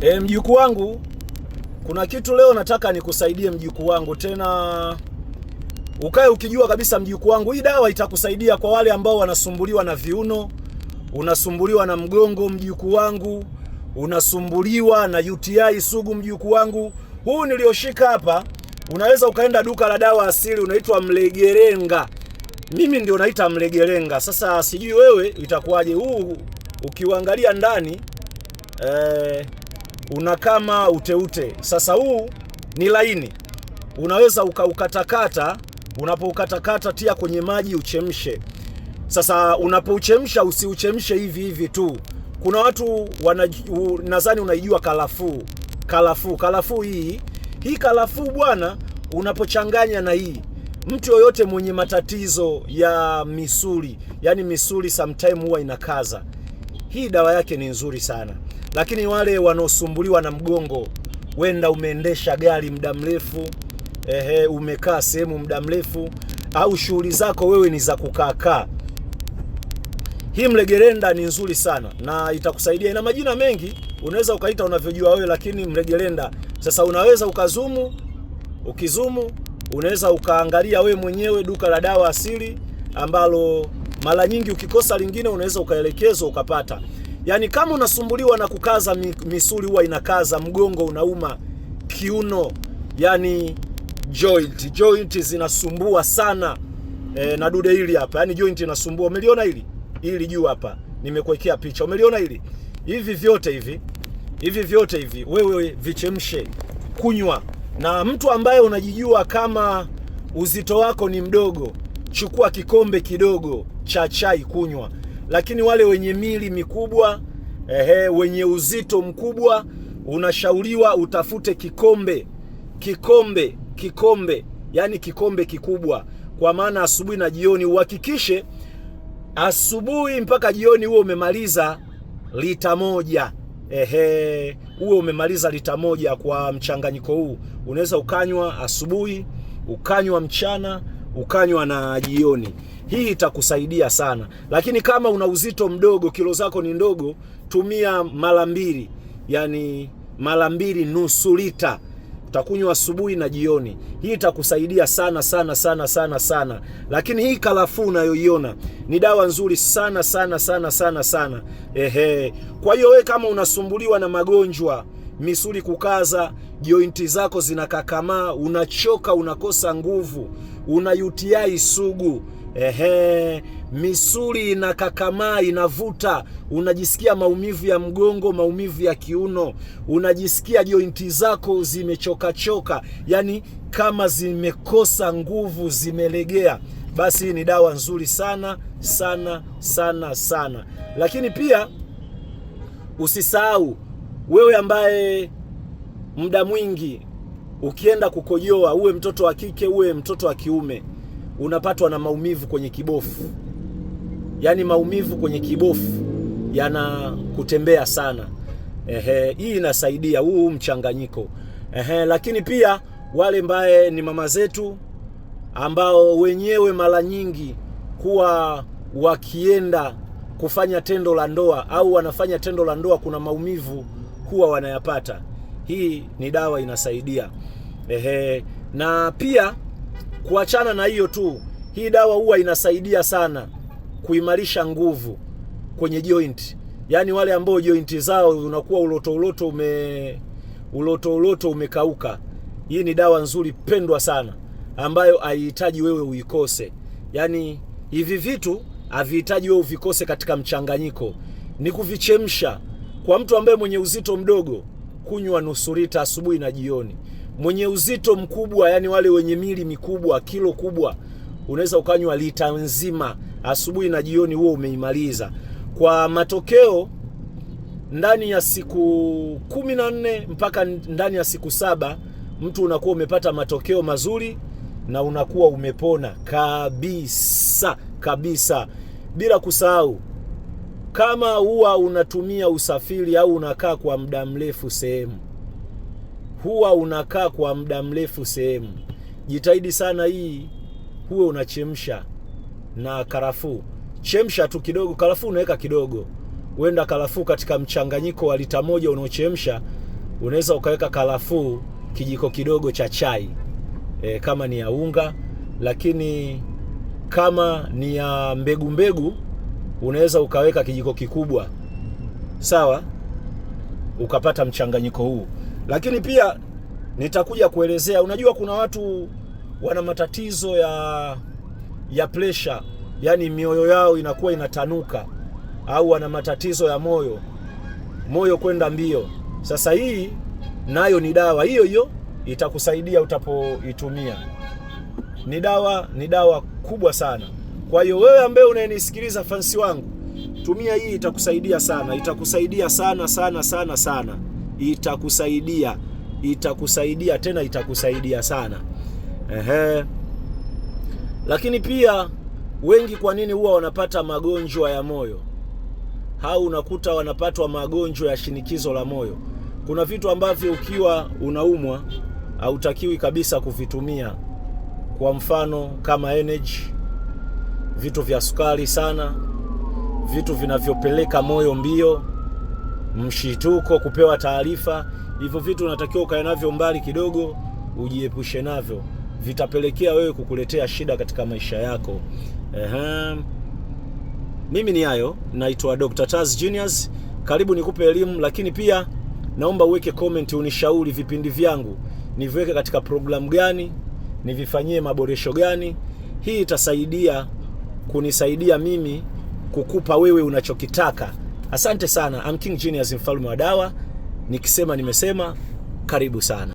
Mjukuu wangu, kuna kitu leo nataka nikusaidie mjukuu wangu, tena ukae ukijua kabisa mjukuu wangu, hii dawa itakusaidia kwa wale ambao wanasumbuliwa na viuno, unasumbuliwa na mgongo mjukuu wangu, unasumbuliwa na UTI sugu mjukuu wangu. Huu nilioshika hapa, unaweza ukaenda duka la dawa asili, unaitwa Mlegelenga. Mimi ndio naita Mlegelenga. Sasa sijui wewe itakuwaje. Huu ukiuangalia ndani una kama uteute. Sasa huu ni laini, unaweza ukaukatakata. Unapoukatakata tia kwenye maji uchemshe. Sasa unapouchemsha usiuchemshe hivi hivi tu. Kuna watu nadhani unaijua karafuu hii karafuu bwana, unapochanganya na hii, mtu yoyote mwenye matatizo ya misuli, yani misuli sometime huwa inakaza, hii dawa yake ni nzuri sana. Lakini wale wanaosumbuliwa na mgongo, wenda umeendesha gari muda mrefu, umekaa sehemu muda mrefu, au shughuli zako wewe ni za kukaa, hii Mlegelenda ni nzuri sana na itakusaidia. Ina majina mengi, unaweza ukaita unavyojua wewe, lakini Mlegelenda sasa unaweza ukizumu, unaweza ukaangalia wewe mwenyewe duka la dawa asili, ambalo mara nyingi ukikosa lingine unaweza ukaelekezwa ukapata. Yani kama unasumbuliwa na kukaza misuli, huwa inakaza, mgongo unauma, kiuno, yani joint zinasumbua sana, na dude hili hapa, yani joint inasumbua. Umeliona hili juu hapa nimekuwekea picha, umeliona hivi vyote hivi wewe vichemshe, kunywa. Na mtu ambaye unajijua kama uzito wako ni mdogo, chukua kikombe kidogo cha chai kunywa. Lakini wale wenye mili mikubwa, wenye uzito mkubwa, unashauriwa utafute kikombe, yani kikombe kikubwa, kwa maana asubuhi na jioni uhakikishe asubuhi mpaka jioni huo umemaliza lita moja. Huo umemaliza lita moja kwa mchanganyiko huu. Unaweza ukanywa asubuhi, ukanywa mchana, ukanywa na jioni. Hii itakusaidia sana. Lakini kama una uzito mdogo, kilo zako ni ndogo, tumia mara mbili, yani mara 2 nusu lita. Utakunywa asubuhi na jioni. Hii itakusaidia sana. Lakini hii karafuu unayoiona ni dawa nzuri sana. Kwa hiyo wewe kama unasumbuliwa na magonjwa, misuli kukaza, jointi zako zinakakamaa, unachoka, unakosa nguvu, una UTI sugu, misuli inakakamaa, inavuta, unajisikia maumivu ya mgongo, maumivu ya kiuno, unajisikia jointi zako zimechoka, yani kama zimekosa nguvu, zimelegea, basi hii ni dawa nzuri sana. Lakini pia usisahau, wewe ambaye muda mwingi ukienda kukojoa, uwe mtoto wa kike uwe mtoto wa kiume, unapatwa na maumivu kwenye kibofu, yani maumivu kwenye kibofu yanakutembea sana, hii inasaidia huu mchanganyiko. Lakini pia wale ambaye ni mama zetu, ambao wenyewe mara nyingi kuwa wakienda kufanya tendo la ndoa au wanafanya tendo la ndoa, kuna maumivu huwa wanayapata, hii ni dawa inasaidia. Na pia kuachana na hiyo tu, hii dawa huwa inasaidia sana kuimarisha nguvu kwenye joint. Yani wale ambao jointi zao unakuwa uloto umekauka, hii ni dawa nzuri pendwa sana, ambayo haihitaji wewe uikose. Yani hivi vitu havihitaji wewe uvikose katika mchanganyiko, ni kuvichemsha. Kwa mtu ambaye mwenye uzito mdogo, kunywa nusu lita asubuhi na jioni. Mwenye uzito mkubwa, yani wale wenye mili mikubwa, kilo kubwa, unaweza ukanywa lita nzima asubuhi na jioni, huo umeimaliza. Kwa matokeo ndani ya siku 14 mpaka ndani ya siku 7, mtu unakuwa umepata matokeo mazuri na unakuwa umepona kabisa. Bila kusahau, kama huwa unatumia usafiri au unakaa kwa muda mrefu sehemu, jitahidi sana hii huwe unachemsha na karafuu. Chemsha tu kidogo, karafuu unaweka kidogo. Wenda karafuu katika mchanganyiko wa lita moja unaochemsha, unaweza ukaweka karafuu kijiko kidogo cha chai kama ni ya unga, lakini kama ni ya mbegu unaweza ukaweka kijiko kikubwa, sawa, ukapata mchanganyiko huu. Lakini pia nitakuja kuelezea, unajua kuna watu wana matatizo ya pressure, yani mioyo yao inakuwa inatanuka, au wana matatizo ya moyo kwenda mbio. Sasa hii nayo ni dawa hiyo itakusaidia utapoitumia. Ni dawa kubwa sana. Kwa hiyo wewe ambaye unanisikiliza, fansi wangu, tumia hii, itakusaidia sana. Itakusaidia sana. Itakusaidia tena, itakusaidia sana. Lakini pia wengi kwa nini huwa wanapata magonjwa ya moyo? Au unakuta wanapatwa magonjwa ya shinikizo la moyo. Kuna vitu ambavyo ukiwa unaumwa hautakiwi kabisa kuvitumia. Kwa mfano kama energy, vitu vya sukari sana, vitu vinavyopeleka moyo mbio, mshituko, kupewa taarifa, hivyo vitu unatakiwa ukae navyo mbali kidogo, ujiepushe navyo. Vitapelekea wewe kukuletea shida katika maisha yako. Mimi ni hayo, naitwa Dr. Taz Genius. Karibu nikupe elimu, lakini pia naomba uweke comment unishauri vipindi vyangu niviweke katika programu gani, nivifanyie maboresho gani. Hii itasaidia kunisaidia mimi kukupa wewe unachokitaka. Asante sana. I'm King Genius, mfalme wa dawa. Nikisema nimesema. Karibu sana.